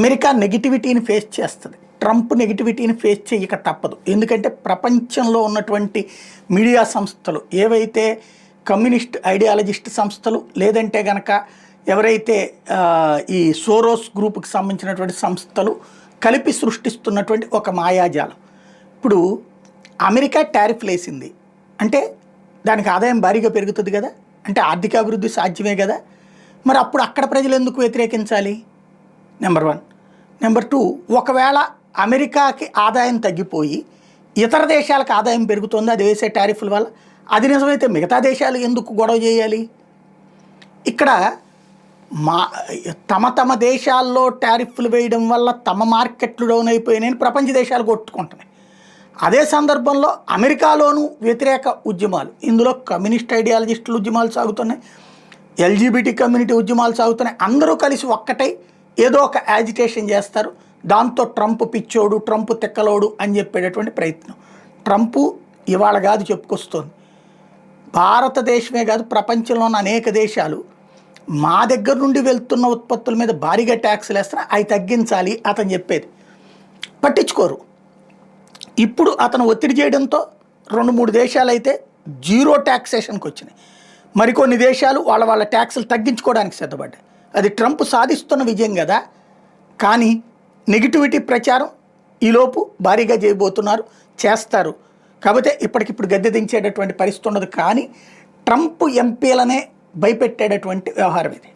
America నెగిటివిటీని face చేస్తుంది. Trump నెగిటివిటీని face చేయక తప్పదు. ఎందుకంటే ప్రపంచంలో ఉన్నటువంటి మీడియా సంస్థలు ఏవైతే కమ్యూనిస్ట్ ఐడియాలజిస్ట్ సంస్థలు, లేదంటే గనక ఎవరైతే ఈ సోరోస్ గ్రూప్కి సంబంధించినటువంటి సంస్థలు కలిపి సృష్టిస్తున్నటువంటి ఒక మాయాజాలం. ఇప్పుడు అమెరికా టారిఫ్లు వేసింది అంటే దానికి ఆదాయం భారీగా పెరుగుతుంది కదా, అంటే ఆర్థిక అభివృద్ధి సాధ్యమే కదా. మరి అప్పుడు అక్కడ ప్రజలు ఎందుకు వ్యతిరేకించాలి? నెంబర్ 1. నెంబర్ 2, ఒకవేళ అమెరికాకి ఆదాయం తగ్గిపోయి ఇతర దేశాలకు ఆదాయం పెరుగుతుంది అది వేసే టారిఫ్ల వల్ల, అది నిజమైతే మిగతా దేశాలు ఎందుకు గొడవ చేయాలి? ఇక్కడ తమ దేశాల్లో టారిఫ్లు వేయడం వల్ల తమ మార్కెట్లు డౌన్ అయిపోయినాయని ప్రపంచ దేశాలు కొట్టుకుంటున్నాయి. అదే సందర్భంలో అమెరికాలోనూ వ్యతిరేక ఉద్యమాలు, ఇందులో కమ్యూనిస్ట్ ఐడియాలజిస్టులు ఉద్యమాలు సాగుతున్నాయి, ఎల్జీబీటీ కమ్యూనిటీ ఉద్యమాలు సాగుతున్నాయి. అందరూ కలిసి ఒక్కటై ఏదో ఒక యాజిటేషన్ చేస్తారు. దాంతో ట్రంప్ పిచ్చోడు, ట్రంప్ తెక్కలోడు అని చెప్పేటటువంటి ప్రయత్నం. ట్రంపు ఇవాళ కాదు చెప్పుకొస్తోంది, భారతదేశమే కాదు ప్రపంచంలో ఉన్న అనేక దేశాలు మా దగ్గర నుండి వెళ్తున్న ఉత్పత్తుల మీద భారీగా ట్యాక్స్లు వేస్తున్నా, అవి తగ్గించాలి అతను చెప్పేది. పట్టించుకోరు. ఇప్పుడు అతను ఒత్తిడి చేయడంతో 2-3 దేశాలు అయితే జీరో ట్యాక్సేషన్కి వచ్చినాయి. మరికొన్ని దేశాలు వాళ్ళ ట్యాక్సులు తగ్గించుకోవడానికి సిద్ధపడ్డాయి. అది ట్రంప్ సాధిస్తున్న విజయం కదా. కానీ నెగిటివిటీ ప్రచారం ఈలోపు భారీగా చేయబోతున్నారు, చేస్తారు. కాకపోతే ఇప్పటికిప్పుడు గద్దె దించేటటువంటి పరిస్థితి ఉండదు. కానీ ట్రంప్ ఎంపీలనే భయపెట్టేటటువంటి వ్యవహారం ఇది.